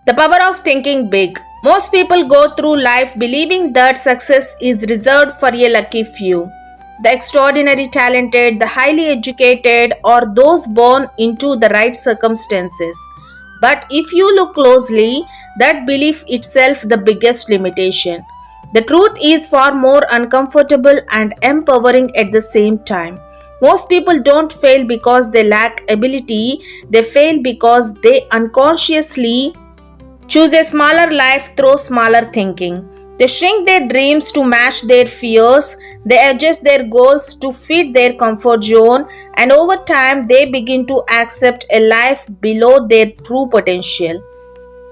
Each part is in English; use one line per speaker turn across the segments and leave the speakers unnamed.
The power of thinking big. Most people go through life believing that success is reserved for a lucky few. The extraordinary talented, the highly educated, or those born into the right circumstances. But if you look closely, that belief itself the biggest limitation. The truth is far more uncomfortable and empowering at the same time. Most people don't fail because they lack ability, they fail because they unconsciously choose a smaller life through smaller thinking. They shrink their dreams to match their fears, they adjust their goals to fit their comfort zone, and over time they begin to accept a life below their true potential.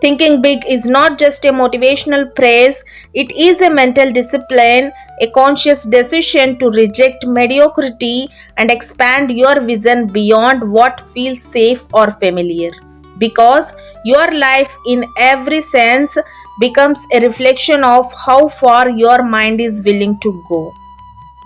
Thinking big is not just a motivational praise, it is a mental discipline, a conscious decision to reject mediocrity and expand your vision beyond what feels safe or familiar. Because your life, in every sense, becomes a reflection of how far your mind is willing to go.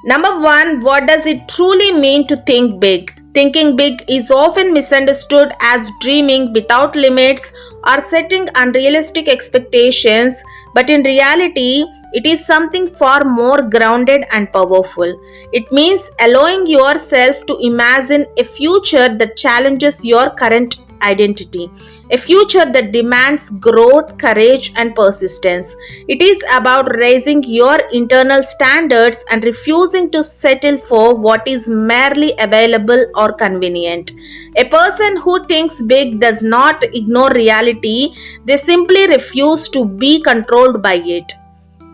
Number one, what does it truly mean to think big? Thinking big is often misunderstood as dreaming without limits or setting unrealistic expectations, but in reality, it is something far more grounded and powerful. It means allowing yourself to imagine a future that challenges your current identity, a future that demands growth, courage, and persistence. It is about raising your internal standards and refusing to settle for what is merely available or convenient. A person who thinks big does not ignore reality, they simply refuse to be controlled by it.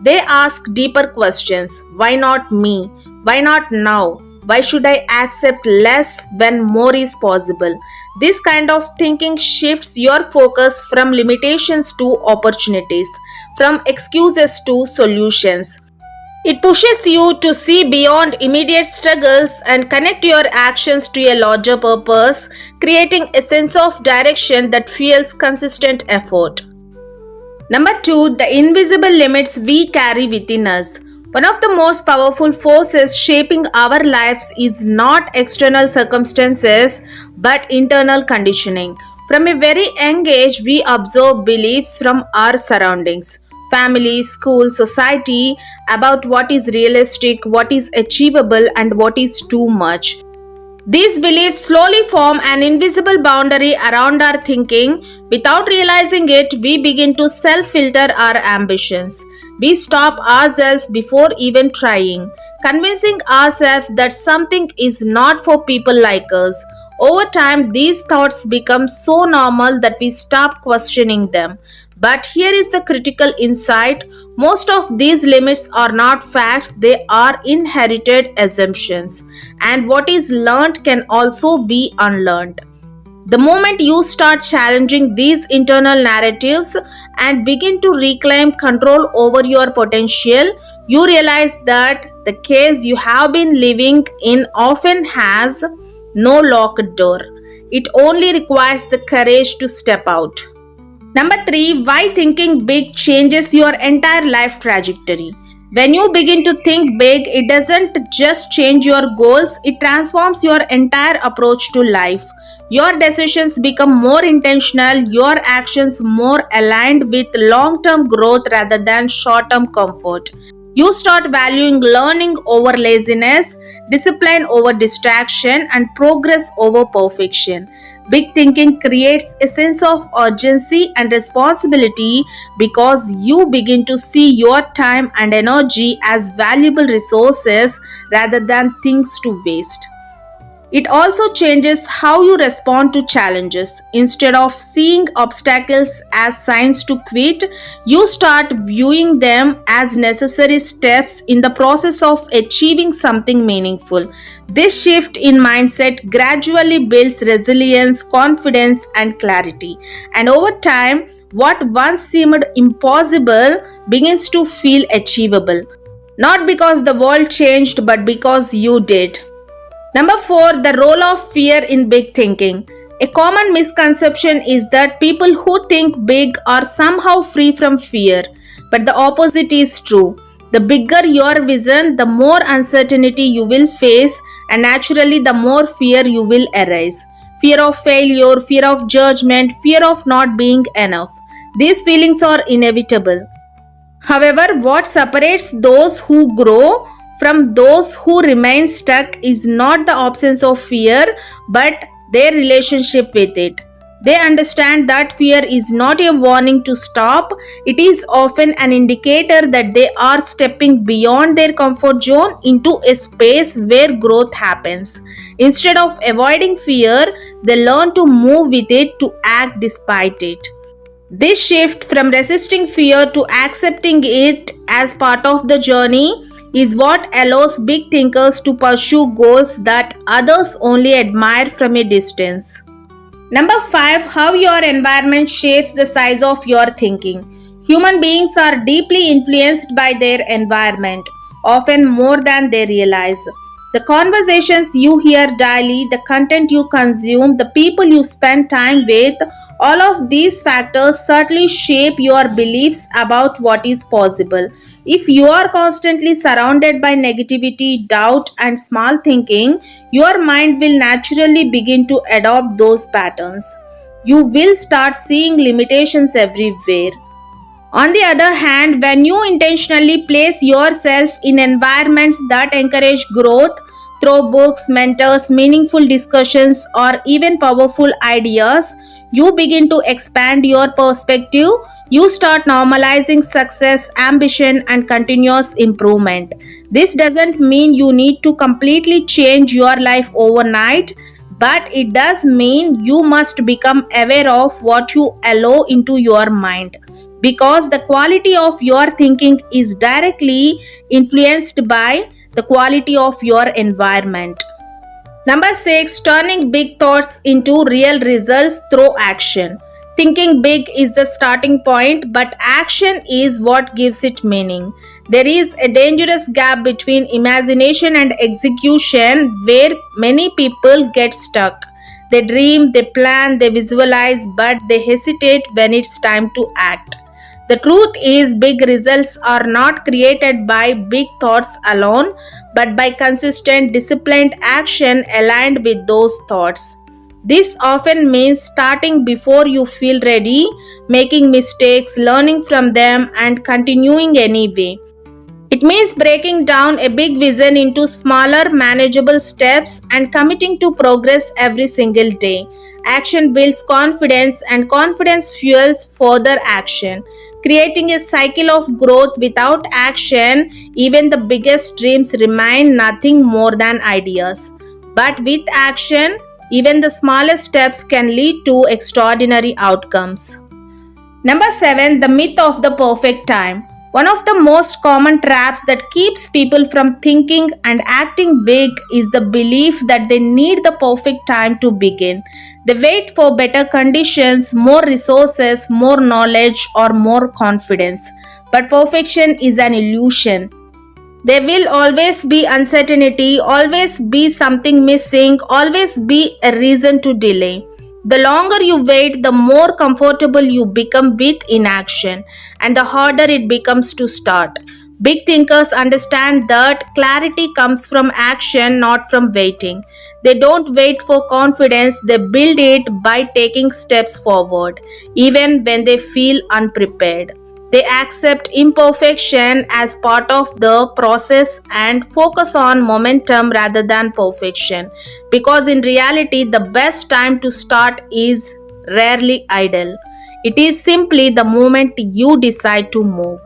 They ask deeper questions. Why not me? Why not now? Why should I accept less when more is possible? This kind of thinking shifts your focus from limitations to opportunities, from excuses to solutions. It pushes you to see beyond immediate struggles and connect your actions to a larger purpose, creating a sense of direction that fuels consistent effort. Number two, the invisible limits we carry within us. One of the most powerful forces shaping our lives is not external circumstances but internal conditioning. From a very young age, we absorb beliefs from our surroundings, family, school, society, about what is realistic, what is achievable, and what is too much. These beliefs slowly form an invisible boundary around our thinking. Without realizing it, we begin to self filter our ambitions. We stop ourselves before even trying, convincing ourselves that something is not for people like us. Over time, these thoughts become so normal that we stop questioning them. But here is the critical insight: most of these limits are not facts, they are inherited assumptions. And what is learned can also be unlearned. The moment you start challenging these internal narratives and begin to reclaim control over your potential, you realize that the case you have been living in often has no locked door. It only requires the courage to step out. Number three, why thinking big changes your entire life trajectory. When you begin to think big, it doesn't just change your goals, it transforms your entire approach to life. Your decisions become more intentional, your actions more aligned with long term growth rather than short term comfort. You start valuing learning over laziness, discipline over distraction, and progress over perfection. Big thinking creates a sense of urgency and responsibility because you begin to see your time and energy as valuable resources rather than things to waste. It also changes how you respond to challenges. Instead of seeing obstacles as signs to quit, you start viewing them as necessary steps in the process of achieving something meaningful. This shift in mindset gradually builds resilience, confidence, and clarity. And over time, what once seemed impossible begins to feel achievable. Not because the world changed, but because you did. Number four, the role of fear in big thinking. A common misconception is that people who think big are somehow free from fear, but the opposite is true. The bigger your vision, the more uncertainty you will face, and naturally, the more fear you will arise. Fear of failure, fear of judgment, fear of not being enough. These feelings are inevitable. However, what separates those who grow from those who remain stuck is not the absence of fear, but their relationship with it. They understand that fear is not a warning to stop, it is often an indicator that they are stepping beyond their comfort zone into a space where growth happens. Instead of avoiding fear, they learn to move with it, to act despite it. This shift from resisting fear to accepting it as part of the journey is what allows big thinkers to pursue goals that others only admire from a distance. Number 5, how your environment shapes the size of your thinking. Human beings are deeply influenced by their environment, often more than they realize. The conversations you hear daily, the content you consume, the people you spend time with, all of these factors certainly shape your beliefs about what is possible. If you are constantly surrounded by negativity, doubt, and small thinking, your mind will naturally begin to adopt those patterns. You will start seeing limitations everywhere. On the other hand, when you intentionally place yourself in environments that encourage growth through books, mentors, meaningful discussions, or even powerful ideas, you begin to expand your perspective. You start normalizing success, ambition, and continuous improvement. This doesn't mean you need to completely change your life overnight, but it does mean you must become aware of what you allow into your mind, because the quality of your thinking is directly influenced by the quality of your environment. Number 6, turning big thoughts into real results through action. Thinking big is the starting point, but action is what gives it meaning. There is a dangerous gap between imagination and execution where many people get stuck. They dream, they plan, they visualize, but they hesitate when it's time to act. The truth is, big results are not created by big thoughts alone, but by consistent, disciplined action aligned with those thoughts. This often means starting before you feel ready, making mistakes, learning from them, and continuing anyway. It means breaking down a big vision into smaller, manageable steps and committing to progress every single day. Action builds confidence, and confidence fuels further action, creating a cycle of growth. Without action, even the biggest dreams remain nothing more than ideas. But with action, even the smallest steps can lead to extraordinary outcomes. Number 7, the myth of the perfect time. One of the most common traps that keeps people from thinking and acting big is the belief that they need the perfect time to begin. They wait for better conditions, more resources, more knowledge, or more confidence. But perfection is an illusion. There will always be uncertainty, always be something missing, always be a reason to delay. The longer you wait, the more comfortable you become with inaction, and the harder it becomes to start. Big thinkers understand that clarity comes from action, not from waiting. They don't wait for confidence, they build it by taking steps forward, even when they feel unprepared. They accept imperfection as part of the process and focus on momentum rather than perfection. Because in reality, the best time to start is rarely idle. It is simply the moment you decide to move.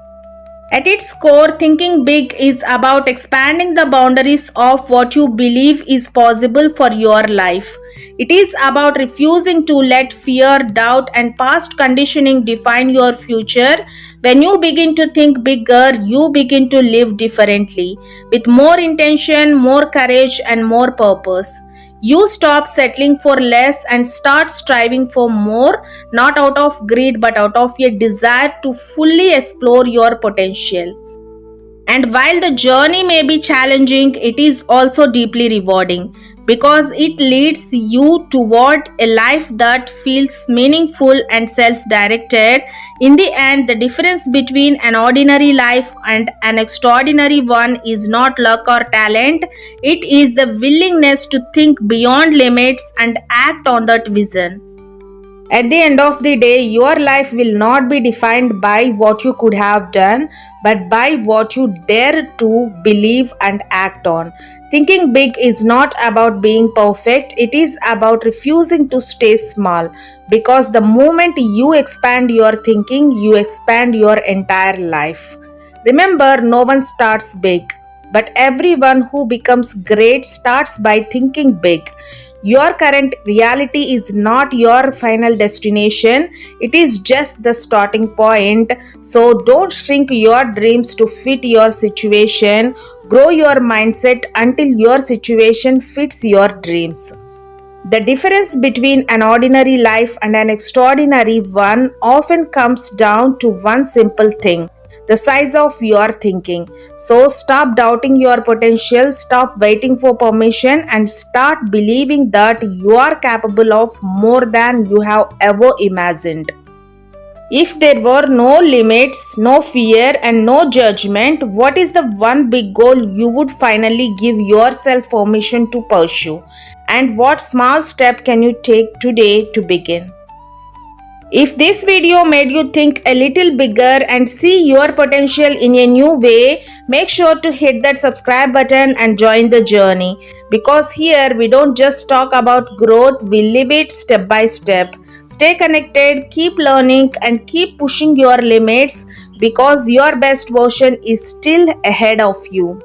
At its core, thinking big is about expanding the boundaries of what you believe is possible for your life. It is about refusing to let fear, doubt, and past conditioning define your future. When you begin to think bigger, you begin to live differently, with more intention, more courage, and more purpose. You stop settling for less and start striving for more, not out of greed but out of a desire to fully explore your potential. And while the journey may be challenging, it is also deeply rewarding because it leads you toward a life that feels meaningful and self directed. In the end, the difference between an ordinary life and an extraordinary one is not luck or talent, it is the willingness to think beyond limits and act on that vision. At the end of the day, your life will not be defined by what you could have done, but by what you dare to believe and act on. Thinking big is not about being perfect, it is about refusing to stay small. Because the moment you expand your thinking, you expand your entire life. Remember, no one starts big, but everyone who becomes great starts by thinking big. Your current reality is not your final destination, it is just the starting point. So don't shrink your dreams to fit your situation. Grow your mindset until your situation fits your dreams. The difference between an ordinary life and an extraordinary one often comes down to one simple thing: the size of your thinking. So stop doubting your potential, stop waiting for permission, and start believing that you are capable of more than you have ever imagined. If there were no limits, no fear, and no judgment, what is the one big goal you would finally give yourself permission to pursue? And what small step can you take today to begin? If this video made you think a little bigger and see your potential in a new way, make sure to hit that subscribe button and join the journey. Because here we don't just talk about growth, we live it step by step. Stay connected, keep learning, and keep pushing your limits because your best version is still ahead of you.